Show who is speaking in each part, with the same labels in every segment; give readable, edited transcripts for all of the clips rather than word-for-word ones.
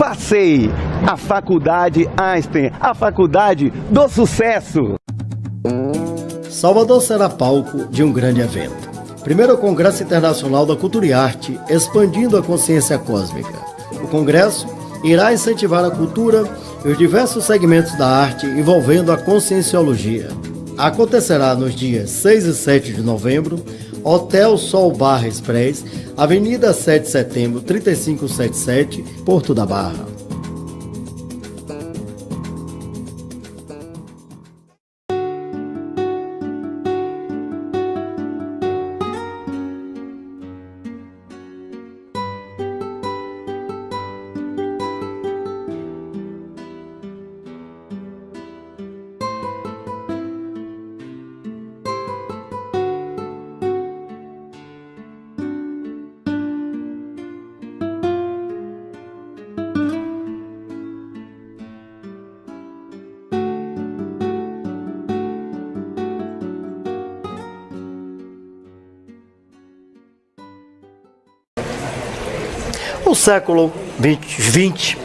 Speaker 1: Passei! A Faculdade Einstein, a faculdade do sucesso!
Speaker 2: Salvador será palco de um grande evento. Primeiro Congresso Internacional da Cultura e Arte, expandindo a consciência cósmica. O congresso irá incentivar a cultura e os diversos segmentos da arte envolvendo a conscienciologia. Acontecerá nos dias 6 e 7 de novembro, Hotel Sol Bar Express, Avenida 7 de Setembro, 3577, Porto da Barra. O século XX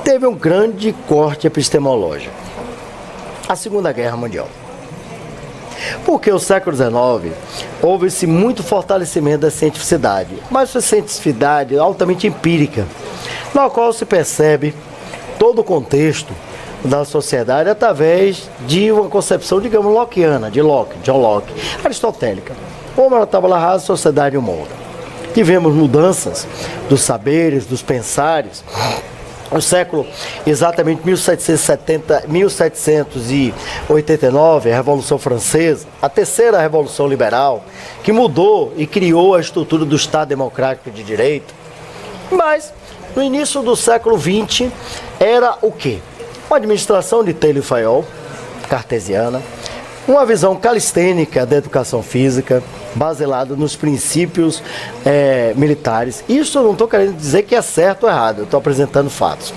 Speaker 2: teve um grande corte epistemológico, a Segunda Guerra Mundial. Porque o século XIX houve-se muito fortalecimento da cientificidade, mas uma cientificidade altamente empírica, na qual se percebe todo o contexto da sociedade através de uma concepção, digamos, lockeana, de Locke, John Locke, aristotélica. Como ela estava lá rasa, sociedade e o mundo. Tivemos mudanças dos saberes, dos pensares. O século, exatamente 1789, a Revolução Francesa, a terceira Revolução Liberal, que mudou e criou a estrutura do Estado Democrático de Direito. Mas, no início do século XX, era o quê? Uma administração de Taylor e Fayol, cartesiana, uma visão calistênica da educação física, baseada nos princípios militares. Isso eu não estou querendo dizer que é certo ou errado, eu estou apresentando fatos.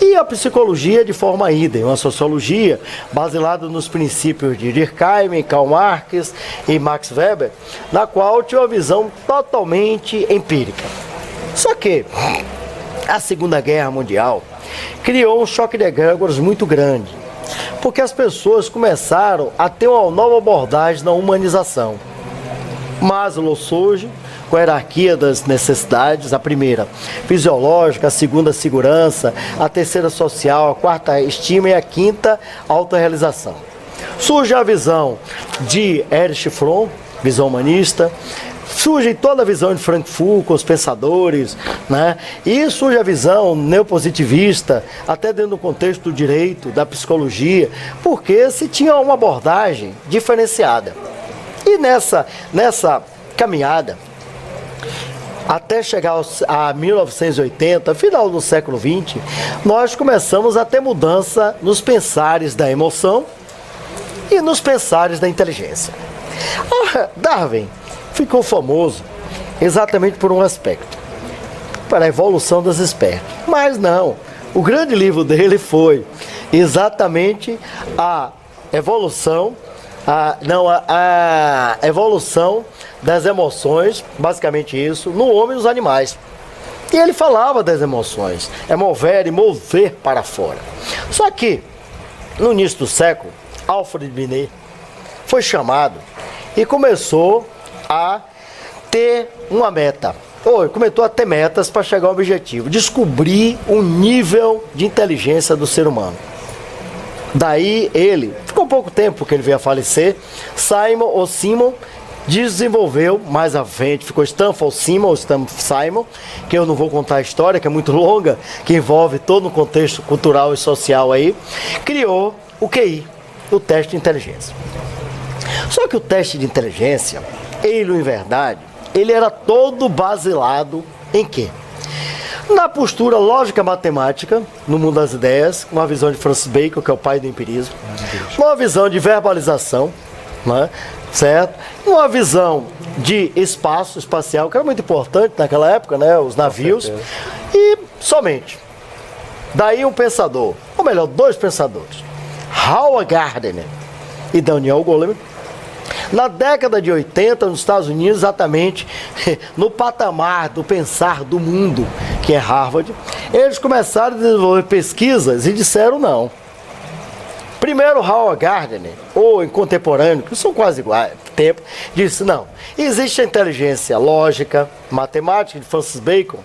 Speaker 2: E a psicologia de forma idem, uma sociologia baseada nos princípios de Durkheim, Karl Marx e Max Weber, na qual tinha uma visão totalmente empírica. Só que a Segunda Guerra Mundial criou um choque de egrégoras muito grande, porque as pessoas começaram a ter uma nova abordagem na humanização. Maslow surge com a hierarquia das necessidades, a primeira fisiológica, a segunda segurança, a terceira social, a quarta estima e a quinta autorrealização. Surge a visão de Erich Fromm, visão humanista, surge toda a visão de Frankfurt com os pensadores, né? E surge a visão neopositivista, até dentro do contexto do direito, da psicologia, porque se tinha uma abordagem diferenciada. E nessa caminhada, até chegar a 1980, final do século XX, nós começamos a ter mudança nos pensares da emoção e nos pensares da inteligência. Darwin ficou famoso exatamente por um aspecto, para a evolução das espécies. Mas não, o grande livro dele foi exatamente a evolução a evolução das emoções, basicamente isso, no homem e nos animais. E ele falava das emoções, mover e mover para fora. Só que, no início do século, Alfred Binet foi chamado e começou a ter uma meta. Começou a ter metas para chegar ao objetivo, descobrir o nível de inteligência do ser humano. Daí ele, ficou pouco tempo que ele veio a falecer, Simon desenvolveu mais à frente, ficou Stanford Simon, que eu não vou contar a história, que é muito longa, que envolve todo um contexto cultural e social aí, criou o QI, o teste de inteligência. Só que o teste de inteligência, em verdade, ele era todo baseado em quê? Na postura lógica matemática, no mundo das ideias, uma visão de Francis Bacon, que é o pai do empirismo, uma visão de verbalização, né, certo? Uma visão de espaço espacial, que era muito importante naquela época, né, os navios, e somente. Daí um pensador, ou melhor, dois pensadores, Howard Gardner e Daniel Goleman, na década de 80, nos Estados Unidos, exatamente no patamar do pensar do mundo, que é Harvard, eles começaram a desenvolver pesquisas e disseram não. Primeiro, Howard Gardner, ou em contemporâneo, que são quase iguais, tempo, disse não. Existe a inteligência lógica, matemática de Francis Bacon,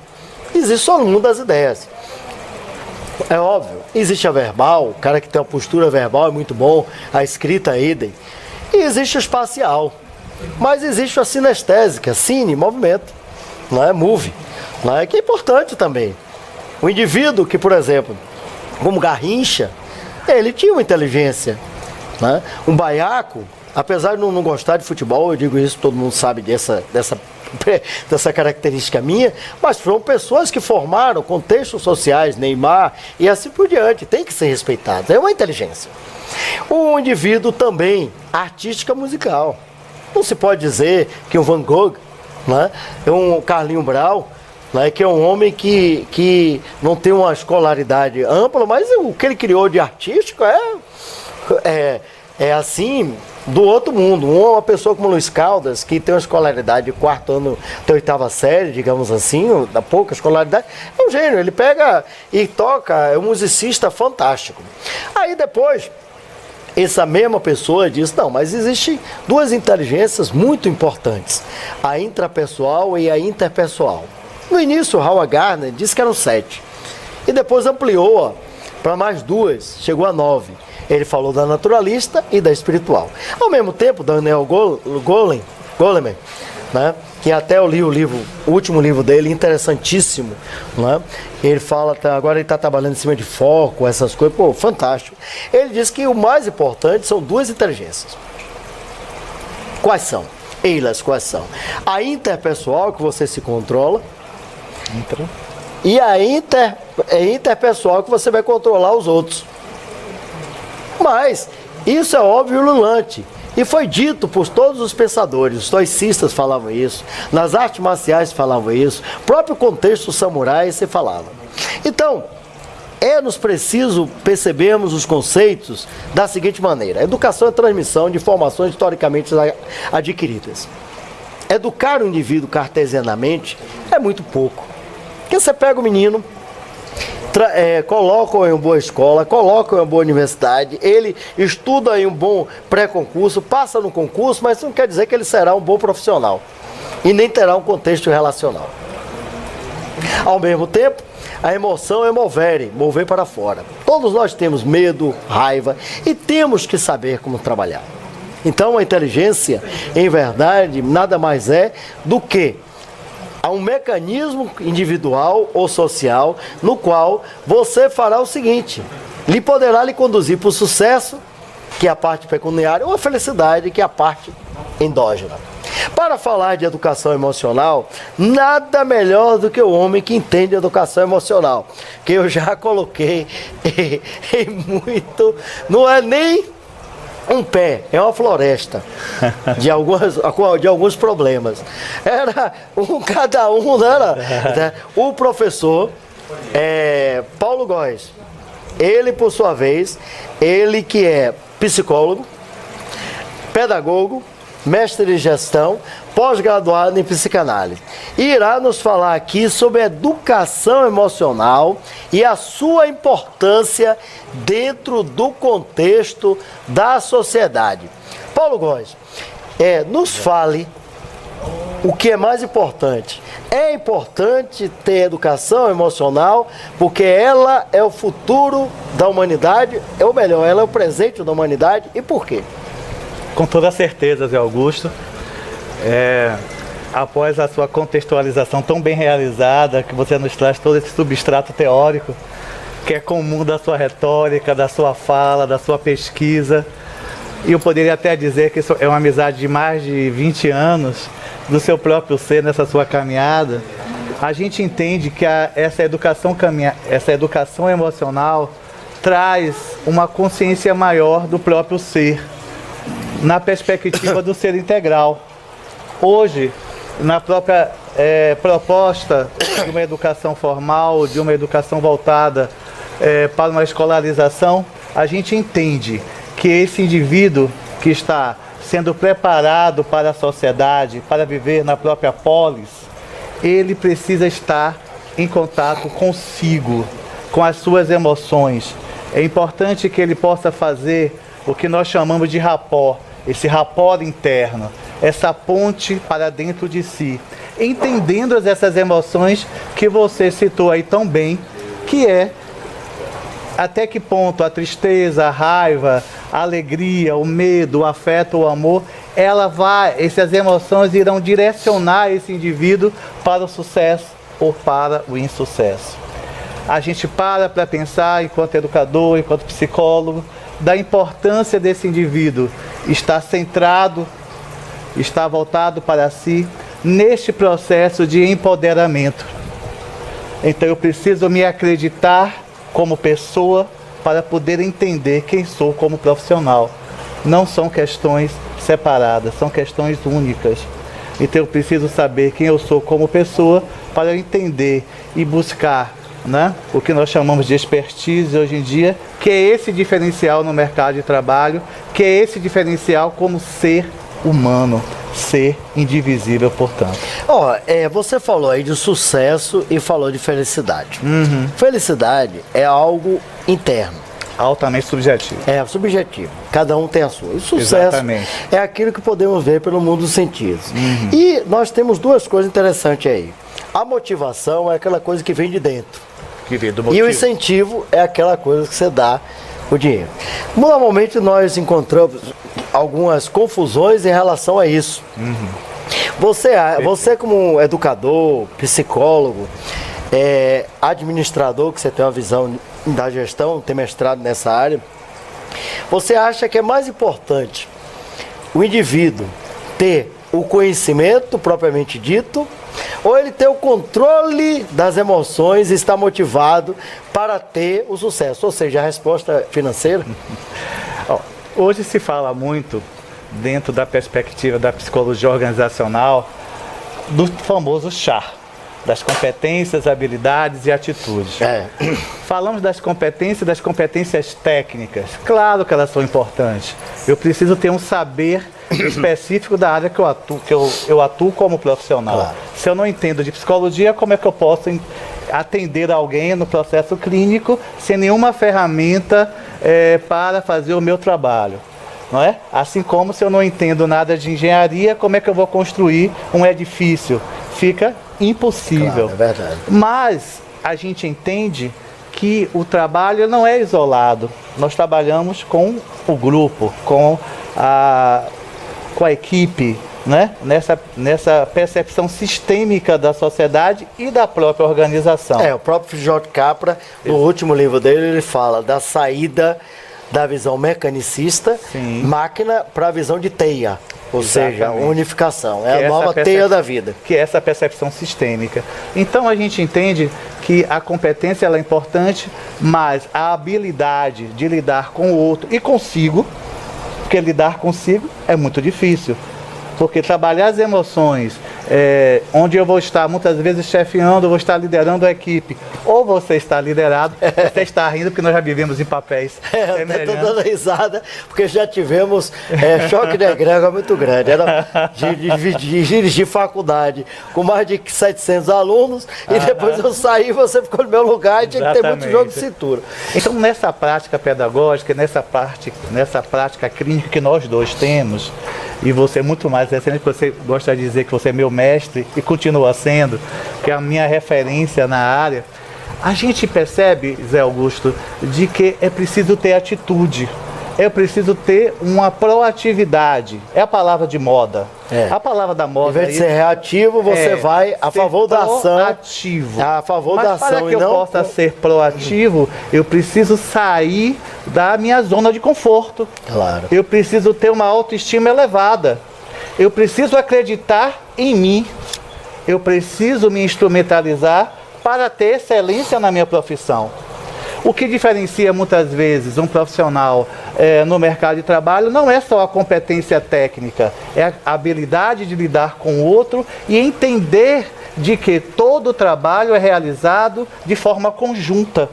Speaker 2: existe só no mundo das ideias. É óbvio, existe a verbal, o cara que tem uma postura verbal é muito bom, a escrita é idem. E existe a espacial, mas existe a sinestésica, cine, movimento, não é? Move, não é? Que é importante também. O indivíduo que, por exemplo, como Garrincha, ele tinha uma inteligência, né? Um baiaco, apesar de não gostar de futebol, eu digo isso, todo mundo sabe dessa característica minha, mas foram pessoas que formaram contextos sociais, Neymar e assim por diante, tem que ser respeitado, é uma inteligência. O indivíduo também, artística musical, não se pode dizer que um Van Gogh, né, é um Carlinho Brau, né, que é um homem que não tem uma escolaridade ampla, mas o que ele criou de artístico é assim, do outro mundo. Uma pessoa como Luiz Caldas, que tem uma escolaridade de 4º ano até 8ª série, digamos assim, da pouca escolaridade, é um gênio, ele pega e toca, é um musicista fantástico. Aí depois, essa mesma pessoa diz, não, mas existem duas inteligências muito importantes, a intrapessoal e a interpessoal. No início, Howard Gardner disse que eram 7, e depois ampliou para mais 2, chegou a 9. Ele falou da naturalista e da espiritual. Ao mesmo tempo, Daniel Goleman, né, que até eu li o último livro dele, interessantíssimo, né? Ele fala, agora ele está trabalhando em cima de foco, essas coisas, pô, fantástico. Ele diz que o mais importante são duas inteligências. Quais são? Elas, quais são? A interpessoal, que você se controla, e a interpessoal, que você vai controlar os outros. Mas isso é óbvio e ululante. E foi dito por todos os pensadores, os stoicistas falavam isso, nas artes marciais falavam isso, próprio contexto samurai se falava. Então, é-nos preciso percebermos os conceitos da seguinte maneira: a educação é transmissão de informações historicamente adquiridas. Educar o indivíduo cartesianamente é muito pouco. Porque você pega o menino, coloca em uma boa escola, coloca em uma boa universidade, ele estuda em um bom pré-concurso, passa no concurso, mas isso não quer dizer que ele será um bom profissional e nem terá um contexto relacional. Ao mesmo tempo, a emoção é mover para fora. Todos nós temos medo, raiva e temos que saber como trabalhar. Então a inteligência, em verdade, nada mais é do que há um mecanismo individual ou social no qual você fará o seguinte: poderá lhe conduzir para o sucesso, que é a parte pecuniária, ou a felicidade, que é a parte endógena. Para falar de educação emocional, nada melhor do que o homem que entende educação emocional, que eu já coloquei em muito, não é nem um pé, é uma floresta de alguns problemas. Era cada um, não era? O professor Paulo Góes, ele por sua vez, ele que é psicólogo, pedagogo, mestre de gestão, pós-graduado em psicanálise, irá nos falar aqui sobre educação emocional e a sua importância dentro do contexto da sociedade. Paulo Góes, nos fale o que é mais importante. É importante ter educação emocional porque ela é o futuro da humanidade, ou melhor, ela é o presente da humanidade, e por quê?
Speaker 3: Com toda certeza, Zé Augusto. Após a sua contextualização tão bem realizada, que você nos traz todo esse substrato teórico, que é comum da sua retórica, da sua fala, da sua pesquisa, e eu poderia até dizer que isso é uma amizade de mais de 20 anos, do seu próprio ser nessa sua caminhada, a gente entende que essa educação emocional traz uma consciência maior do próprio ser, na perspectiva do ser integral. Hoje, na própria proposta de uma educação formal, de uma educação voltada para uma escolarização, a gente entende que esse indivíduo que está sendo preparado para a sociedade, para viver na própria polis, ele precisa estar em contato consigo, com as suas emoções. É importante que ele possa fazer o que nós chamamos de rapport, esse rapport interno, essa ponte para dentro de si, entendendo essas emoções que você citou aí tão bem, que é até que ponto a tristeza, a raiva, a alegria, o medo, o afeto, o amor, essas emoções irão direcionar esse indivíduo para o sucesso ou para o insucesso. A gente para pensar, enquanto educador, enquanto psicólogo, da importância desse indivíduo estar centrado, estar voltado para si, neste processo de empoderamento. Então eu preciso me acreditar como pessoa para poder entender quem sou como profissional. Não são questões separadas, são questões únicas. Então eu preciso saber quem eu sou como pessoa para eu entender e buscar, né, o que nós chamamos de expertise hoje em dia, que é esse diferencial no mercado de trabalho, que é esse diferencial como ser humano, ser indivisível, portanto.
Speaker 2: Você falou aí de sucesso e falou de felicidade. Felicidade é algo interno.
Speaker 3: Altamente subjetivo.
Speaker 2: É subjetivo. Cada um tem a sua. E sucesso
Speaker 3: Exatamente.
Speaker 2: é aquilo que podemos ver pelo mundo dos sentidos. E nós temos duas coisas interessantes aí. A motivação é aquela coisa que vem de dentro.
Speaker 3: Que vem do motivo.
Speaker 2: E o incentivo é aquela coisa que você dá o dinheiro. Normalmente nós encontramos algumas confusões em relação a isso. Você como educador, psicólogo, administrador, que você tem uma visão da gestão, tem mestrado nessa área, você acha que é mais importante o indivíduo ter o conhecimento propriamente dito, ou ele ter o controle das emoções e estar motivado para ter o sucesso? Ou seja, a resposta financeira?
Speaker 3: Hoje se fala muito, dentro da perspectiva da psicologia organizacional, do famoso CHAR, das competências, habilidades e atitudes. Falamos das competências técnicas. Claro que elas são importantes. Eu preciso ter um saber específico da área que eu atuo como profissional.
Speaker 2: Claro.
Speaker 3: Se eu não entendo de psicologia, como é que eu posso atender alguém no processo clínico sem nenhuma ferramenta para fazer o meu trabalho? Não é? Assim como se eu não entendo nada de engenharia, como é que eu vou construir um edifício? Fica impossível.
Speaker 2: Claro, é verdade.
Speaker 3: Mas a gente entende que o trabalho não é isolado. Nós trabalhamos com o grupo, com a equipe, né? Nessa percepção sistêmica da sociedade e da própria organização.
Speaker 2: O próprio J. Capra, no último livro dele, ele fala da saída da visão mecanicista,
Speaker 3: Sim.
Speaker 2: máquina, para a visão de teia. Ou
Speaker 3: Exatamente.
Speaker 2: seja, unificação. É
Speaker 3: Que
Speaker 2: a nova teia da vida.
Speaker 3: Que é essa percepção sistêmica. Então a gente entende que a competência ela é importante, mas a habilidade de lidar com o outro e consigo, porque lidar consigo é muito difícil. Porque trabalhar as emoções, onde eu vou estar muitas vezes chefiando, eu vou estar liderando a equipe. Ou você está liderado, você está rindo, porque nós já vivemos em papéis
Speaker 2: Eu estou dando risada, porque já tivemos choque de egrégora muito grande. Era de dirigir faculdade com mais de 700 alunos, e depois eu saí e você ficou no meu lugar e tinha que ter muito jogo de cintura.
Speaker 3: Então, nessa prática pedagógica, nessa prática clínica que nós dois temos, e você muito mais recente, você gosta de dizer que você é meu mestre e continua sendo, que é a minha referência na área, a gente percebe, Zé Augusto, de que é preciso ter atitude, é preciso ter uma proatividade. É a palavra de moda. A palavra da moda.
Speaker 2: Em vez de ser reativo, você vai a favor da ação.
Speaker 3: Proativo.
Speaker 2: A favor
Speaker 3: Mas
Speaker 2: da ação.
Speaker 3: para que eu possa ser proativo, eu preciso sair da minha zona de conforto.
Speaker 2: Claro.
Speaker 3: Eu preciso ter uma autoestima elevada. Eu preciso acreditar em mim. Eu preciso me instrumentalizar para ter excelência na minha profissão. O que diferencia muitas vezes um profissional no mercado de trabalho não é só a competência técnica, é a habilidade de lidar com o outro e entender de que todo trabalho é realizado de forma conjunta.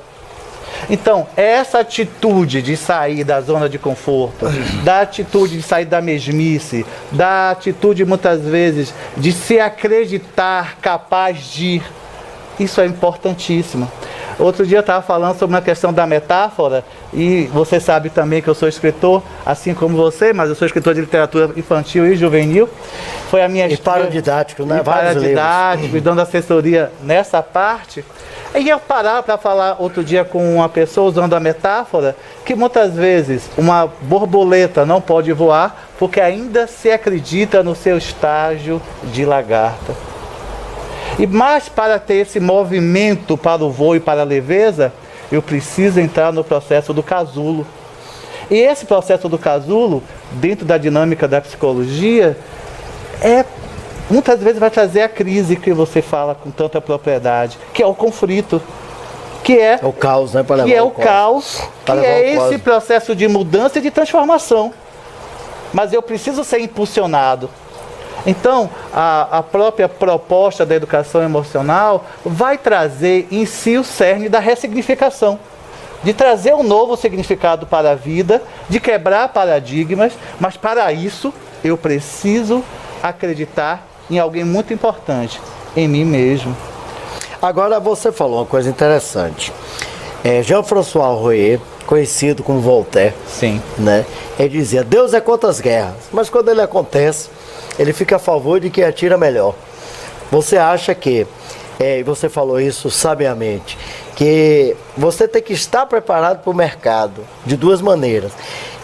Speaker 3: Então, essa atitude de sair da zona de conforto, da atitude de sair da mesmice, da atitude muitas vezes de se acreditar capaz de Isso é importantíssimo. Outro dia eu estava falando sobre uma questão da metáfora, e você sabe também que eu sou escritor, assim como você, mas eu sou escritor de literatura infantil e juvenil. Foi a minha
Speaker 2: E paradidático, né?
Speaker 3: E paradidático, dando assessoria nessa parte. E eu parar para falar outro dia com uma pessoa usando a metáfora que muitas vezes uma borboleta não pode voar porque ainda se acredita no seu estágio de lagarta. E mais para ter esse movimento para o voo e para a leveza, eu preciso entrar no processo do casulo. E esse processo do casulo, dentro da dinâmica da psicologia, muitas vezes vai trazer a crise que você fala com tanta propriedade, que é o conflito, que é
Speaker 2: o caos, né?
Speaker 3: Que é o caos, que é esse processo de mudança e de transformação. Mas eu preciso ser impulsionado. Então, a própria proposta da educação emocional vai trazer em si o cerne da ressignificação, de trazer um novo significado para a vida, de quebrar paradigmas, mas para isso eu preciso acreditar em alguém muito importante, em mim mesmo.
Speaker 2: Agora você falou uma coisa interessante. Jean-François Royer, conhecido como Voltaire,
Speaker 3: sim,
Speaker 2: né? Ele dizia, Deus é contra as guerras, mas quando ele acontece, ele fica a favor de quem atira melhor. Você acha que, e você falou isso sabiamente, que você tem que estar preparado para o mercado de duas maneiras,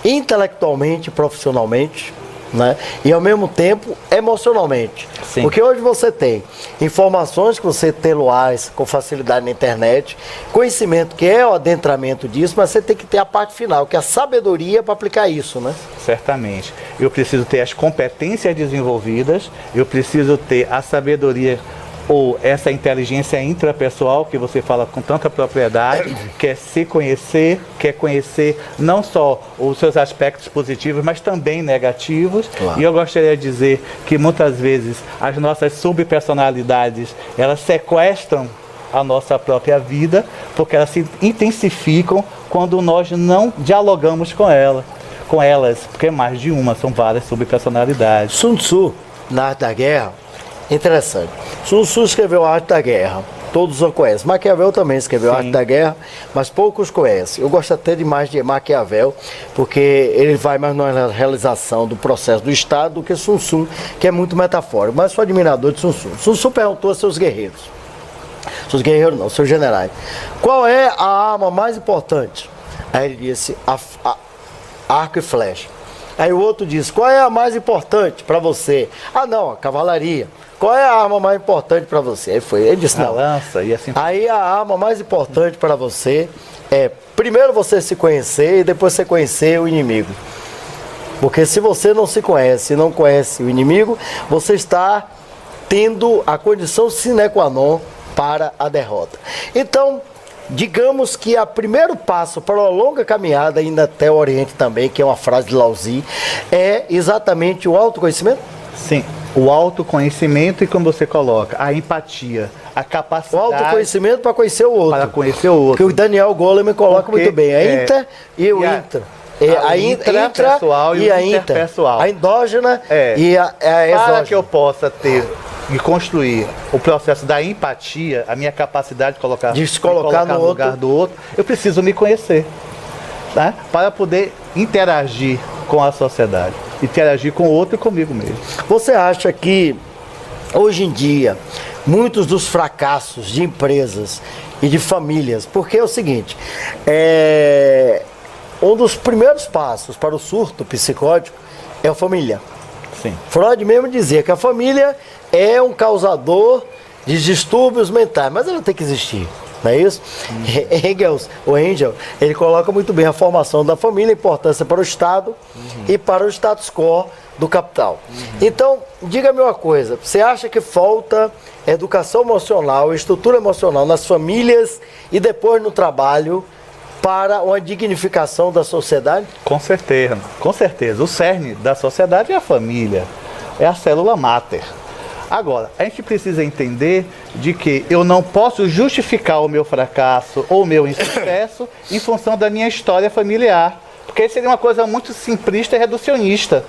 Speaker 2: intelectualmente e profissionalmente, né? E ao mesmo tempo emocionalmente.
Speaker 3: Sim.
Speaker 2: Porque hoje você tem informações que você tem loais com facilidade na internet, conhecimento que é o adentramento disso, mas você tem que ter a parte final, que é a sabedoria para aplicar isso, né?
Speaker 3: Certamente. Eu preciso ter as competências desenvolvidas, eu preciso ter a sabedoria ou essa inteligência intrapessoal que você fala com tanta propriedade, quer se conhecer, quer conhecer não só os seus aspectos positivos, mas também negativos. Claro. E eu gostaria de dizer que muitas vezes as nossas subpersonalidades, elas sequestram a nossa própria vida, porque elas se intensificam quando nós não dialogamos com elas, porque é mais de uma, são várias subpersonalidades.
Speaker 2: Sun Tzu, na Arte da Guerra, interessante. Sun Tzu escreveu A Arte da Guerra, todos o conhecem. Maquiavel também escreveu A Arte da Guerra, mas poucos conhecem. Eu gosto até demais de Maquiavel, porque ele vai mais na realização do processo do Estado do que Sun Tzu, que é muito metafórico. Mas sou admirador de Sun Tzu. Sun Tzu perguntou a seus guerreiros, seus generais, qual é a arma mais importante? Aí ele disse, arco e flecha. Aí o outro disse, qual é a mais importante para você? Ah não, a cavalaria. Qual é a arma mais importante para você? Ele disse, não.
Speaker 3: A lança e assim.
Speaker 2: Aí a arma mais importante para você é, primeiro você se conhecer e depois você conhecer o inimigo. Porque se você não se conhece e não conhece o inimigo, você está tendo a condição sine qua non para a derrota. Então, digamos que o primeiro passo para uma longa caminhada, ainda até o Oriente também, que é uma frase de Lao Tzu, é exatamente o autoconhecimento?
Speaker 3: Sim, o autoconhecimento e como você coloca, a empatia, a capacidade...
Speaker 2: O autoconhecimento para conhecer o outro.
Speaker 3: Para conhecer o outro.
Speaker 2: Que o Daniel Goleman coloca muito bem, a inter e o intra. A
Speaker 3: intrapessoal e a interpessoal.
Speaker 2: A endógena e a exógena.
Speaker 3: Para que eu possa ter e construir o processo da empatia, a minha capacidade de se colocar no lugar do outro, eu preciso me conhecer, né? Para poder interagir com a sociedade, interagir com o outro e comigo mesmo.
Speaker 2: Você acha que hoje em dia muitos dos fracassos de empresas e de famílias, porque é o seguinte, um dos primeiros passos para o surto psicótico é a família.
Speaker 3: Sim.
Speaker 2: Freud mesmo dizia que a família é um causador de distúrbios mentais, mas ela tem que existir, não é isso? Engel, ele coloca muito bem a formação da família, a importância para o Estado e para o status quo do capital. Então, diga-me uma coisa, você acha que falta educação emocional, estrutura emocional nas famílias e depois no trabalho para uma dignificação da sociedade?
Speaker 3: Com certeza, com certeza. O cerne da sociedade é a família, é a célula máter. Agora, a gente precisa entender de que eu não posso justificar o meu fracasso ou o meu insucesso em função da minha história familiar. Porque seria uma coisa muito simplista e reducionista.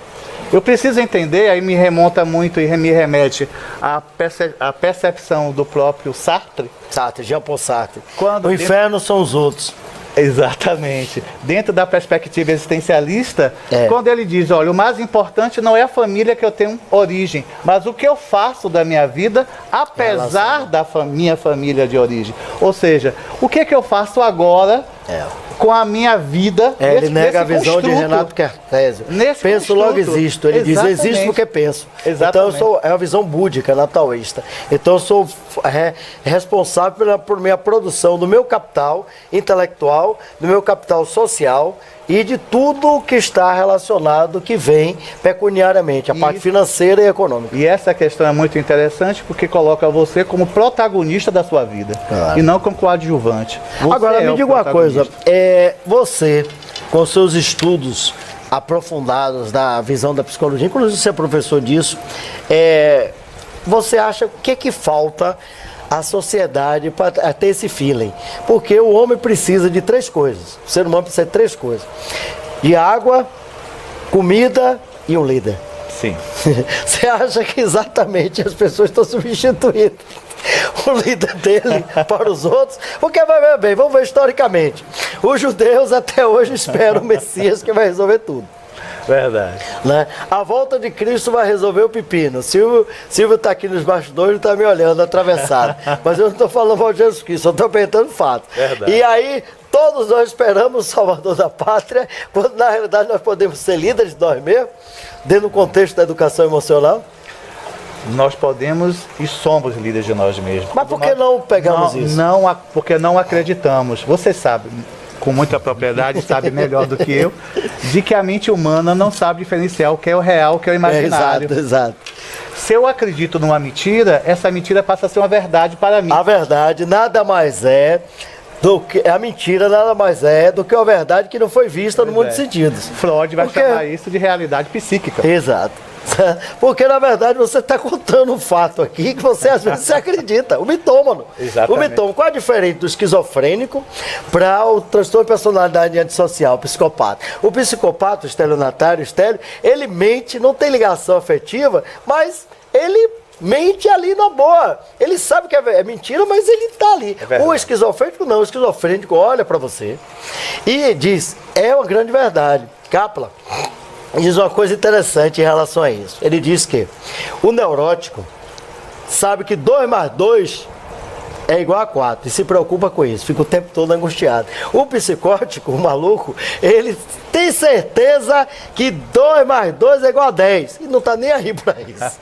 Speaker 3: Eu preciso entender, aí me remonta muito e me remete à percepção do próprio Sartre.
Speaker 2: Sartre, Jean-Paul Sartre.
Speaker 3: Quando
Speaker 2: o inferno são os outros.
Speaker 3: Exatamente. Dentro da perspectiva existencialista,
Speaker 2: É.
Speaker 3: quando ele diz, olha, o mais importante não é a família que eu tenho origem, mas o que eu faço da minha vida, apesar da minha família de origem. Ou seja, o que é que eu faço agora com a minha vida
Speaker 2: Ele nega a visão de
Speaker 3: construto.
Speaker 2: Renato Cartésio.
Speaker 3: Nesse
Speaker 2: Penso,
Speaker 3: construto.
Speaker 2: logo existo. Ele diz, eu existo
Speaker 3: Exatamente.
Speaker 2: porque penso.
Speaker 3: Exatamente.
Speaker 2: Então, é uma visão búdica, natalista. Então, eu sou responsável por minha produção do meu capital intelectual, do meu capital social e de tudo que está relacionado, que vem pecuniariamente, a parte financeira e econômica.
Speaker 3: E essa questão é muito interessante porque coloca você como protagonista da sua vida.
Speaker 2: Claro.
Speaker 3: E não como coadjuvante. Você
Speaker 2: Agora,
Speaker 3: é
Speaker 2: me
Speaker 3: o
Speaker 2: diga uma coisa,
Speaker 3: protagonista.
Speaker 2: você, com seus estudos aprofundados da visão da psicologia, inclusive você é professor disso, você acha o que falta à sociedade para ter esse feeling? Porque o homem precisa de 3 coisas, o ser humano precisa de 3 coisas, de água, comida e um líder.
Speaker 3: Sim.
Speaker 2: Você acha que exatamente as pessoas estão substituindo o líder dele para os outros? Porque vai ver bem, vamos ver historicamente. Os judeus até hoje esperam o Messias que vai resolver tudo.
Speaker 3: Verdade.
Speaker 2: Né? A volta de Cristo vai resolver o pepino. Silvio está aqui nos bastidores e está me olhando atravessado. Mas eu não estou falando mal de Jesus Cristo, eu estou apresentando fato.
Speaker 3: Verdade.
Speaker 2: E aí, todos nós esperamos o Salvador da Pátria, quando na realidade nós podemos ser líderes de nós mesmos, dentro do contexto da educação emocional.
Speaker 3: Nós podemos e somos líderes de nós mesmos.
Speaker 2: Mas por que não pegamos isso?
Speaker 3: Porque não acreditamos. Você sabe, com muita propriedade, sabe melhor do que eu, de que a mente humana não sabe diferenciar o que é o real, o que é o imaginário.
Speaker 2: Exato.
Speaker 3: Se eu acredito numa mentira, essa mentira passa a ser uma verdade para mim.
Speaker 2: A verdade nada mais é do que a mentira nada mais é do que a verdade que não foi vista no mundo de sentidos.
Speaker 3: Freud vai
Speaker 2: Porque-
Speaker 3: chamar isso de realidade psíquica.
Speaker 2: Exato. Porque na verdade você está contando um fato aqui que você às vezes se acredita. O mitômano.
Speaker 3: Exatamente.
Speaker 2: O mitômano. Qual é a diferença do esquizofrênico para o transtorno de personalidade antissocial, o psicopata? O psicopata, o estelionatário, o estélio, ele mente, não tem ligação afetiva, mas ele mente ali na boa. Ele sabe que é mentira, mas ele está ali.
Speaker 3: verdade.
Speaker 2: O esquizofrênico não. O esquizofrênico olha para você e diz, é uma grande verdade. Kaplan diz uma coisa interessante em relação a isso. Ele diz que o neurótico sabe que 2 mais 2 é igual a 4 e se preocupa com isso, fica o tempo todo angustiado. O psicótico, o maluco, ele tem certeza que 2 mais 2 é igual a 10 e não está nem aí para isso.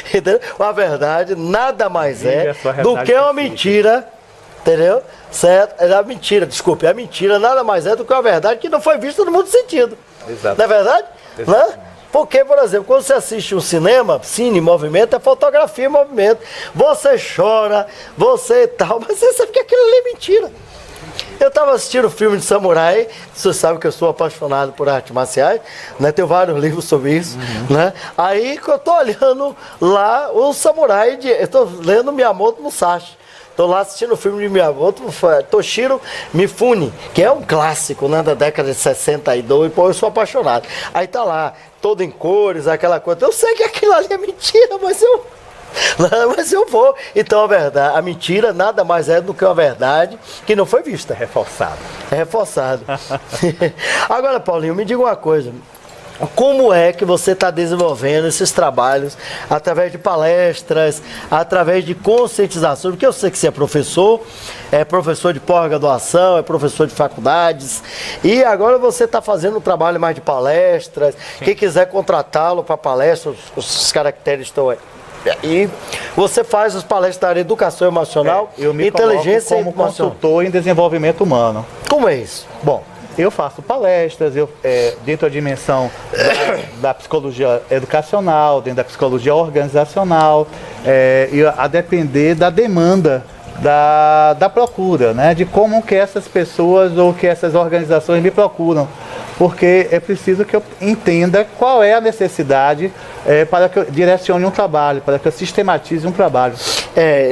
Speaker 2: Entendeu? A verdade nada mais
Speaker 3: Vive
Speaker 2: é
Speaker 3: a sua
Speaker 2: do
Speaker 3: realidade
Speaker 2: que uma
Speaker 3: psíquica.
Speaker 2: mentira. Entendeu? Certo? É a mentira, desculpe. A mentira nada mais é do que a verdade que não foi vista no mundo sentido.
Speaker 3: Exato.
Speaker 2: Não é verdade? Né? Porque, por exemplo, quando você assiste um cinema, cine em movimento, é fotografia em movimento. Você chora, você tal, mas você sabe que aquilo ali é mentira. Eu estava assistindo um filme de samurai, você sabe que eu sou apaixonado por artes marciais, né? Tenho vários livros sobre isso, né? Aí que eu estou olhando lá o samurai, eu estou lendo Miyamoto Musashi. Estou lá assistindo o filme de Miyamoto, Toshiro Mifune, que é um clássico, né, da década de 62, pô, eu sou apaixonado. Aí tá lá, todo em cores, aquela coisa. Eu sei que aquilo ali é mentira, mas eu vou. Então a mentira nada mais é do que uma verdade que não foi vista.
Speaker 3: Reforçado.
Speaker 2: É reforçado. Agora, Paulinho, me diga uma coisa. Como é que você está desenvolvendo esses trabalhos através de palestras, através de conscientização? Porque eu sei que você é professor de pós-graduação, é professor de faculdades, e agora você está fazendo um trabalho mais de palestras. Quem quiser contratá-lo para palestras, os caracteres estão aí. E você faz as palestras da área de educação emocional,
Speaker 3: Eu me
Speaker 2: inteligência
Speaker 3: coloco como
Speaker 2: emocional.
Speaker 3: consultor em desenvolvimento humano.
Speaker 2: Como é isso?
Speaker 3: Bom, eu faço palestras, dentro da dimensão da psicologia educacional, dentro da psicologia organizacional, e a depender da demanda da procura, né? De como que essas pessoas ou que essas organizações me procuram. Porque é preciso que eu entenda qual é a necessidade para que eu direcione um trabalho, para que eu sistematize um trabalho.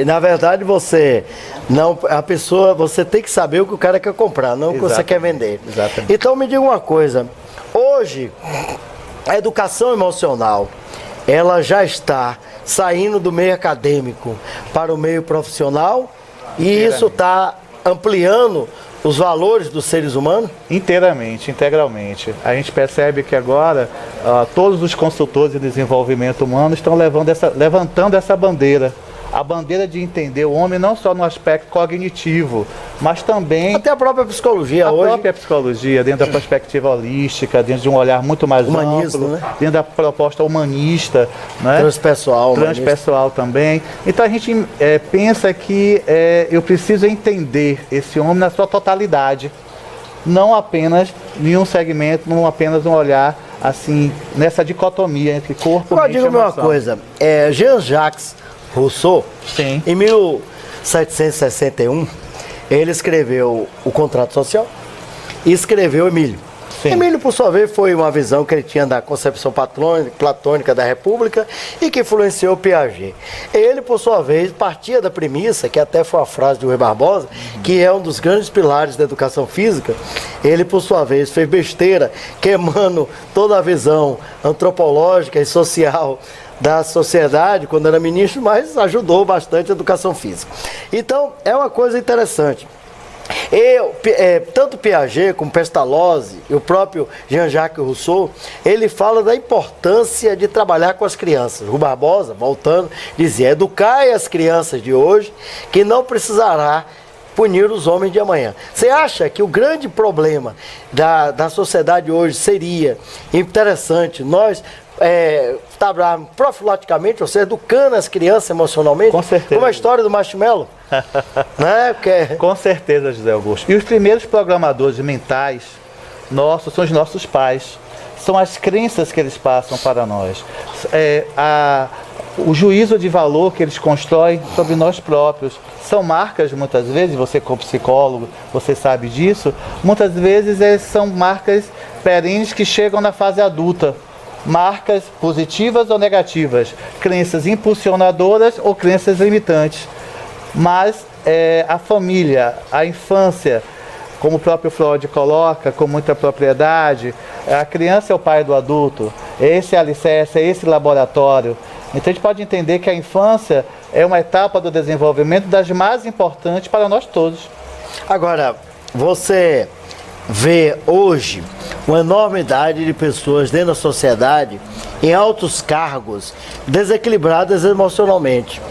Speaker 2: Na verdade, você tem que saber o que o cara quer comprar, não o que você quer vender.
Speaker 3: Exatamente.
Speaker 2: Então me diga uma coisa, hoje a educação emocional, ela já está saindo do meio acadêmico para o meio profissional e isso está ampliando os valores dos seres humanos?
Speaker 3: Inteiramente, integralmente. A gente percebe que agora todos os consultores de desenvolvimento humano estão levantando essa bandeira. A bandeira de entender o homem não só no aspecto cognitivo, mas também...
Speaker 2: Até a própria psicologia hoje.
Speaker 3: A própria psicologia, dentro da perspectiva holística, dentro de um olhar muito mais
Speaker 2: humanista,
Speaker 3: amplo,
Speaker 2: né?
Speaker 3: Dentro da proposta humanista, né?
Speaker 2: Transpessoal.
Speaker 3: Transpessoal também. Então a gente pensa que eu preciso entender esse homem na sua totalidade, não apenas em um segmento, não apenas um olhar assim, nessa dicotomia entre corpo, mente e emoção.
Speaker 2: Diga-me uma coisa, Jean-Jacques Rousseau,
Speaker 3: Sim.
Speaker 2: em 1761, ele escreveu o Contrato Social e escreveu Emílio.
Speaker 3: Sim.
Speaker 2: Emílio, por sua vez, foi uma visão que ele tinha da concepção platônica da República e que influenciou Piaget. Ele, por sua vez, partia da premissa, que até foi a frase de Rui Barbosa, que é um dos grandes pilares da educação física. Ele, por sua vez, fez besteira, queimando toda a visão antropológica e social da sociedade, quando era ministro, mas ajudou bastante a educação física. Então, é uma coisa interessante. Tanto Piaget como Pestalozzi e o próprio Jean-Jacques Rousseau, ele fala da importância de trabalhar com as crianças. O Barbosa, voltando, dizia: educai as crianças de hoje, que não precisará punir os homens de amanhã. Você acha que o grande problema da sociedade hoje seria interessante nós trabalhar profilaticamente, ou seja, educando as crianças emocionalmente?
Speaker 3: Com certeza.
Speaker 2: Como a história do Marshmallow. Né?
Speaker 3: Com certeza, José Augusto. E os primeiros programadores mentais nossos são os nossos pais. São as crenças que eles passam para nós. O juízo de valor que eles constroem sobre nós próprios. São marcas, muitas vezes, você como psicólogo, você sabe disso, muitas vezes são marcas perenes que chegam na fase adulta. Marcas positivas ou negativas, crenças impulsionadoras ou crenças limitantes. Mas a família, a infância, como o próprio Freud coloca com muita propriedade, a criança é o pai do adulto, esse alicerce, é esse laboratório. Então a gente pode entender que a infância é uma etapa do desenvolvimento das mais importantes para nós todos.
Speaker 2: Agora, você vê hoje uma enormidade de pessoas dentro da sociedade em altos cargos, desequilibradas emocionalmente.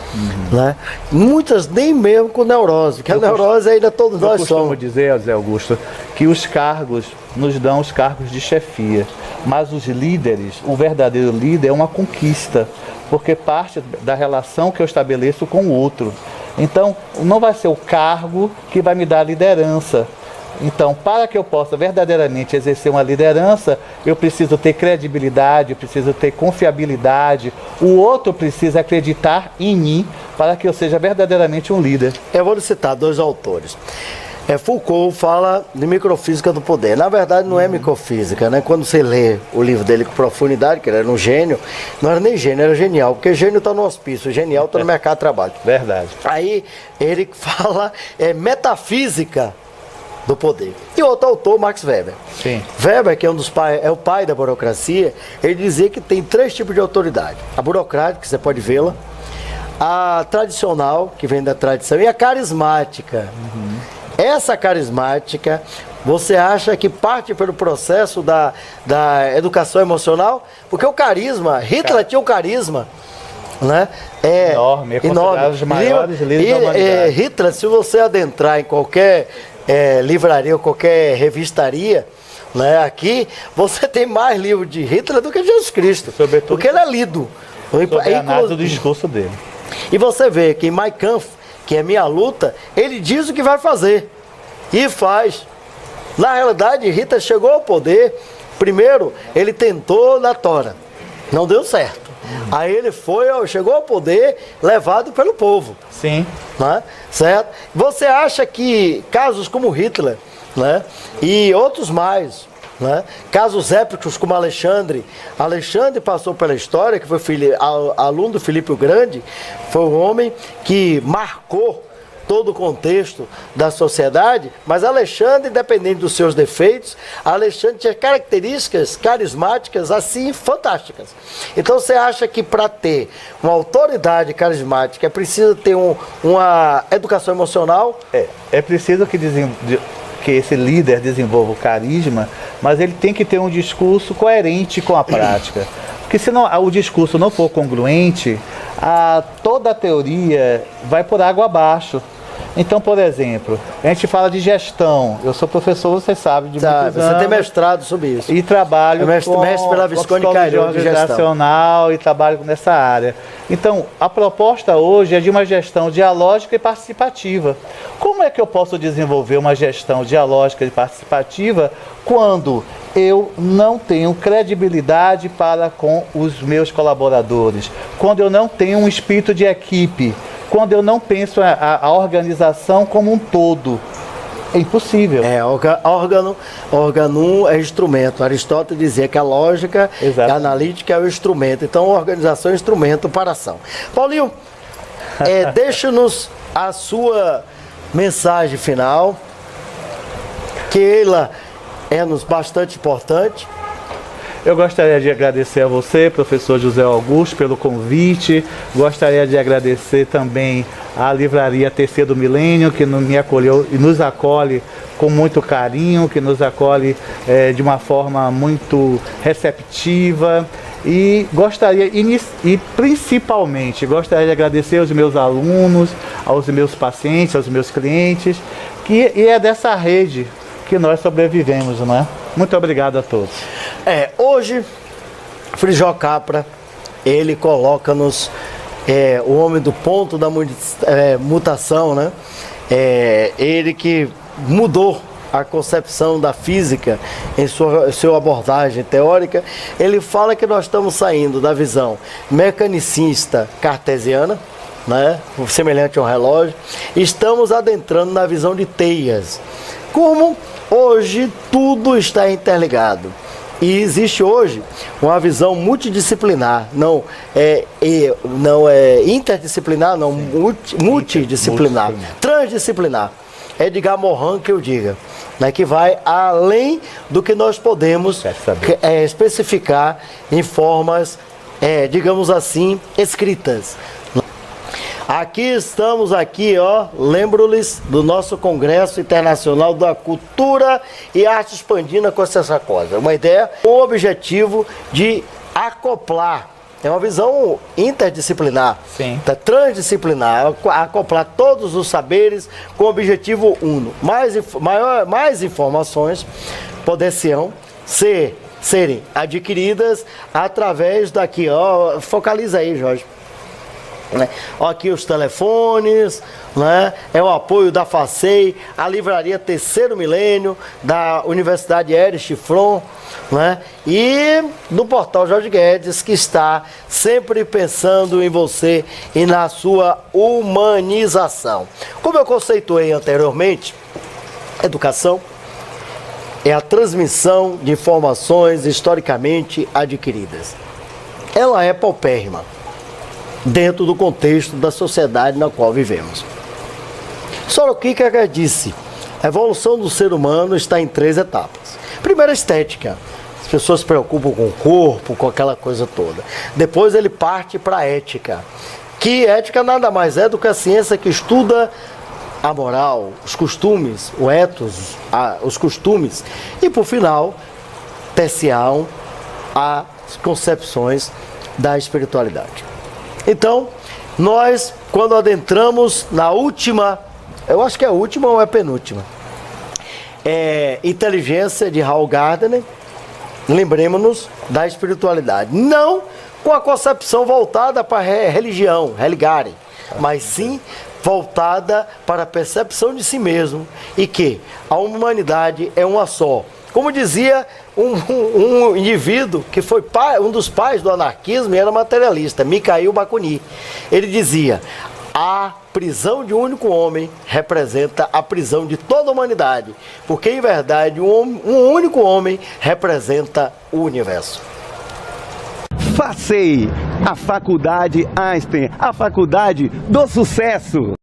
Speaker 2: Né? Muitas nem mesmo com neurose, porque a neurose ainda todos nós somos. Eu costumo
Speaker 3: dizer, Zé Augusto, que os cargos nos dão os cargos de chefia, mas os líderes, o verdadeiro líder é uma conquista, porque parte da relação que eu estabeleço com o outro. Então, não vai ser o cargo que vai me dar a liderança. Então, para que eu possa verdadeiramente exercer uma liderança, eu preciso ter credibilidade, eu preciso ter confiabilidade, o outro precisa acreditar em mim para que eu seja verdadeiramente um líder.
Speaker 2: Eu vou citar dois autores. Foucault fala de microfísica do poder. Na verdade, não é microfísica, né? Quando você lê o livro dele com profundidade, que ele era um gênio, não era nem gênio, era genial, porque gênio está no hospício, genial está no mercado de trabalho.
Speaker 3: Verdade.
Speaker 2: Aí ele fala metafísica do poder. E outro autor, Max Weber.
Speaker 3: Sim.
Speaker 2: Weber, que é o pai da burocracia, ele dizia que tem 3 tipos de autoridade. A burocrática, que você pode vê-la, a tradicional, que vem da tradição, e a carismática. Essa carismática, você acha que parte pelo processo da educação emocional? Porque o carisma, Hitler tinha um carisma, né?
Speaker 3: Enorme, é considerado os maiores líderes da humanidade.
Speaker 2: Hitler, se você adentrar em qualquer livraria ou qualquer revistaria, né, aqui, você tem mais livro de Hitler do que de Jesus Cristo.
Speaker 3: Sobretudo,
Speaker 2: porque ele é lido.
Speaker 3: Sobre a análise do discurso dele.
Speaker 2: E você vê que em Mein Kampf, que é Minha Luta, ele diz o que vai fazer. E faz. Na realidade, Hitler chegou ao poder, primeiro, ele tentou na tora. Não deu certo. Aí ele chegou ao poder levado pelo povo.
Speaker 3: Sim.
Speaker 2: Né? Certo? Você acha que casos como Hitler, né, e outros mais, né? Casos épicos como Alexandre. Alexandre passou pela história, que foi aluno do Filipe o Grande, foi um homem que marcou todo o contexto da sociedade, mas Alexandre, independente dos seus defeitos, Alexandre tinha características carismáticas assim fantásticas. Então você acha que para ter uma autoridade carismática é preciso ter uma educação emocional?
Speaker 3: É preciso que esse líder desenvolva o carisma, mas ele tem que ter um discurso coerente com a prática. Porque se o discurso não for congruente, toda a teoria vai por água abaixo. Então, por exemplo, a gente fala de gestão. Eu sou professor, você sabe, de muitos
Speaker 2: Você
Speaker 3: anos.
Speaker 2: tem mestrado sobre isso.
Speaker 3: E trabalho
Speaker 2: mestre pela Visconde Cairão de gestão.
Speaker 3: Organizacional e trabalho nessa área. Então, a proposta hoje é de uma gestão dialógica e participativa. Como é que eu posso desenvolver uma gestão dialógica e participativa quando eu não tenho credibilidade para com os meus colaboradores? Quando eu não tenho um espírito de equipe? Quando eu não penso a organização como um todo? É impossível.
Speaker 2: Órgão é instrumento. Aristóteles dizia que a lógica a analítica é o instrumento. Então, a organização é instrumento para a ação. Paulinho, deixa-nos a sua mensagem final, que ela é-nos bastante importante.
Speaker 3: Eu gostaria de agradecer a você, professor José Augusto, pelo convite. Gostaria de agradecer também à Livraria Terceiro Milênio, que me acolheu e nos acolhe com muito carinho, que nos acolhe de uma forma muito receptiva. E principalmente gostaria de agradecer aos meus alunos, aos meus pacientes, aos meus clientes, e é dessa rede que nós sobrevivemos, não é? Muito obrigado a todos.
Speaker 2: Hoje, Frijó Capra, ele coloca-nos o homem do ponto da mutação, né? Ele que mudou a concepção da física em sua abordagem teórica. Ele fala que nós estamos saindo da visão mecanicista cartesiana, né? Semelhante a um relógio, e estamos adentrando na visão de teias. Como hoje tudo está interligado. E existe hoje uma visão multidisciplinar, não é interdisciplinar, não, multidisciplinar, transdisciplinar. Edgar Morin que eu diga, né, que vai além do que nós podemos especificar em formas, digamos assim, escritas. Aqui estamos, lembro-lhes do nosso Congresso Internacional da Cultura e Arte Expandida com essa coisa. Uma ideia, um objetivo de acoplar, é uma visão interdisciplinar, transdisciplinar, acoplar todos os saberes com o objetivo uno. Mais informações poderão serem adquiridas através daqui, focaliza aí, Jorge. Aqui os telefones, né? É o apoio da FACEI, a Livraria Terceiro Milênio, da Universidade Erich Fromm, né? E do Portal Jorge Guedes, que está sempre pensando em você e na sua humanização. Como eu conceituei anteriormente, educação é a transmissão de informações historicamente adquiridas. Ela é paupérrima dentro do contexto da sociedade na qual vivemos. Soren Kierkegaard disse: a evolução do ser humano está em 3 etapas. Primeiro, a estética. As pessoas se preocupam com o corpo, com aquela coisa toda. Depois ele parte para a ética, que ética nada mais é do que a ciência que estuda a moral, os costumes, o ethos, os costumes. E por final, terciam as concepções da espiritualidade. Então, nós, quando adentramos na última, eu acho que é a última ou é a penúltima, inteligência de Hal Gardner, lembremos-nos da espiritualidade. Não com a concepção voltada para a religião, religare, mas sim voltada para a percepção de si mesmo e que a humanidade é uma só. Como dizia um indivíduo que foi um dos pais do anarquismo e era materialista, Mikhail Bakunin. Ele dizia: há prisão de um único homem representa a prisão de toda a humanidade, porque em verdade um único homem representa o universo.
Speaker 1: FACEI, a Faculdade Einstein, a Faculdade do Sucesso.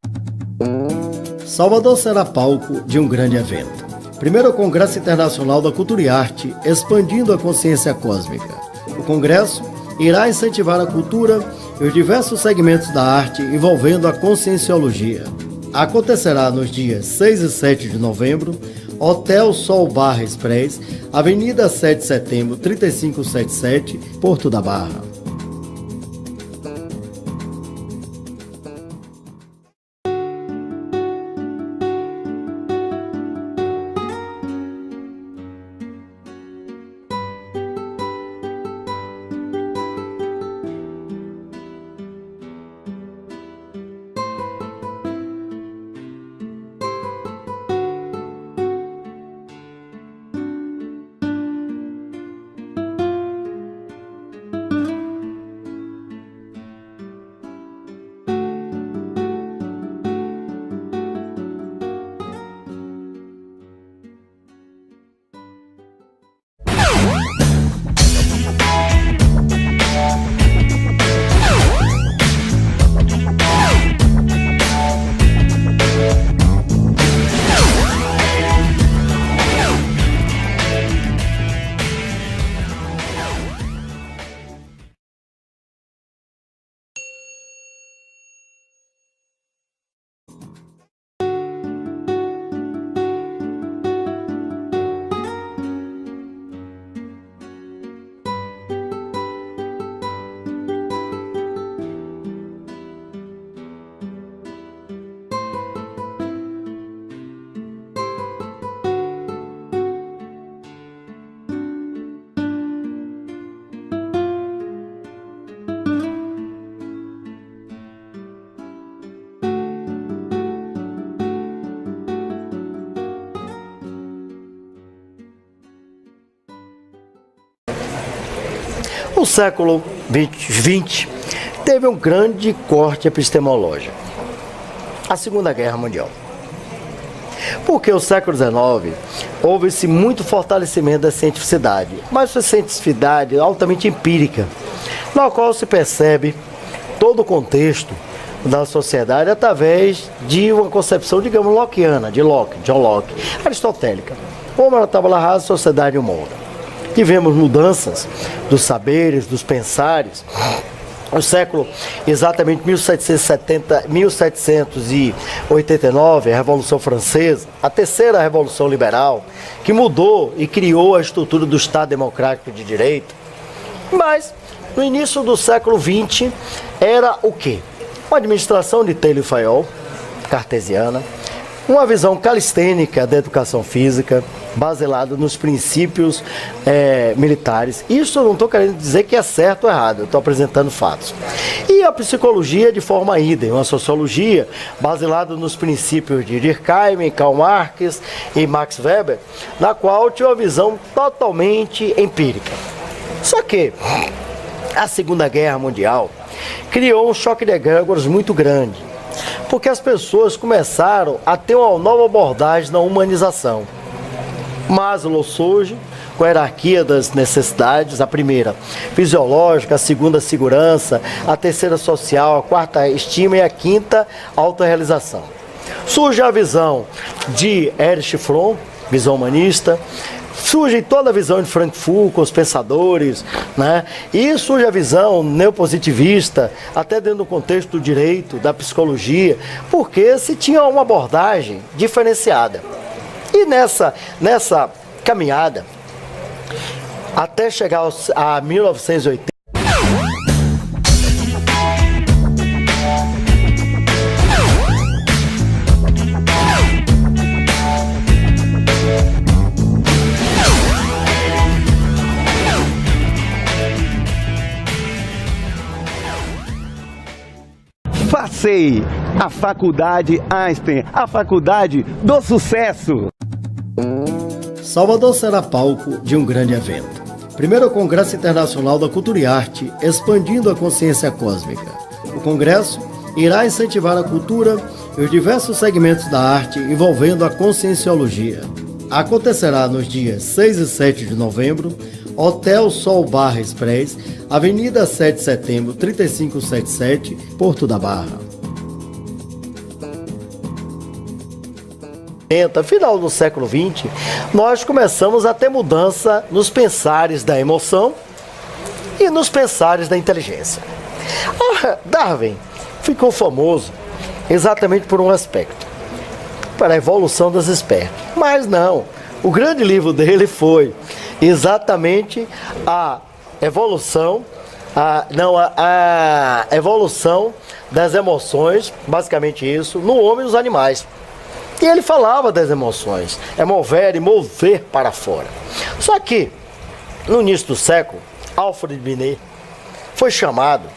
Speaker 2: Salvador será palco de um grande evento. Primeiro Congresso Internacional da Cultura e Arte, expandindo a consciência cósmica. O congresso irá incentivar a cultura e os diversos segmentos da arte envolvendo a conscienciologia. Acontecerá nos dias 6 e 7 de novembro, Hotel Sol Barra Express, Avenida 7 de Setembro, 3577, Porto da Barra. O século XX teve um grande corte epistemológico, a Segunda Guerra Mundial. Porque o século XIX houve-se muito fortalecimento da cientificidade, mas uma cientificidade altamente empírica, na qual se percebe todo o contexto da sociedade através de uma concepção, digamos, lockeana, de Locke, John Locke, aristotélica. Como ela estava lá, a sociedade e o mundo. Tivemos mudanças dos saberes, dos pensares. O século, exatamente 1789, a Revolução Francesa, a terceira Revolução Liberal, que mudou e criou a estrutura do Estado Democrático de Direito. Mas, no início do século XX, era o quê? Uma administração de Taylor e Fayol, cartesiana, uma visão calistênica da educação física, baseada nos princípios militares. Isso eu não estou querendo dizer que é certo ou errado, eu estou apresentando fatos. E a psicologia de forma idem, uma sociologia baseada nos princípios de Durkheim, Karl Marx e Max Weber, na qual tinha uma visão totalmente empírica. Só que a Segunda Guerra Mundial criou um choque de egrégoras muito grande, porque as pessoas começaram a ter uma nova abordagem na humanização. Maslow surge com a hierarquia das necessidades, a primeira fisiológica, a segunda segurança, a terceira social, a quarta estima e a quinta autorrealização. Surge a visão de Erich Fromm, visão humanista, surge toda a visão de Frankfurt com os pensadores, né? E surge a visão neopositivista, até dentro do contexto do direito, da psicologia, porque se tinha uma abordagem diferenciada. E nessa caminhada, até chegar a 1980,
Speaker 1: FACEI, a Faculdade Einstein, a Faculdade do Sucesso.
Speaker 2: Salvador será palco de um grande evento. Primeiro Congresso Internacional da Cultura e Arte, expandindo a consciência cósmica. O congresso irá incentivar a cultura e os diversos segmentos da arte envolvendo a conscienciologia. Acontecerá nos dias 6 e 7 de novembro, Hotel Sol Bar Express, Avenida 7 de Setembro, 3577, Porto da Barra. Final do século XX, nós começamos a ter mudança nos pensares da emoção e nos pensares da inteligência. Darwin ficou famoso exatamente por um aspecto, para a evolução das espécies. Mas não, o grande livro dele foi exatamente a evolução, a evolução das emoções, basicamente isso, no homem e nos animais. E ele falava das emoções, mover e mover para fora. Só que, no início do século, Alfred Binet foi chamado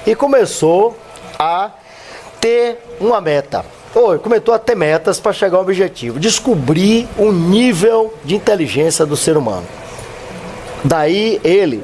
Speaker 2: e começou a ter uma meta. Começou a ter metas para chegar ao objetivo, descobrir o nível de inteligência do ser humano. Daí ele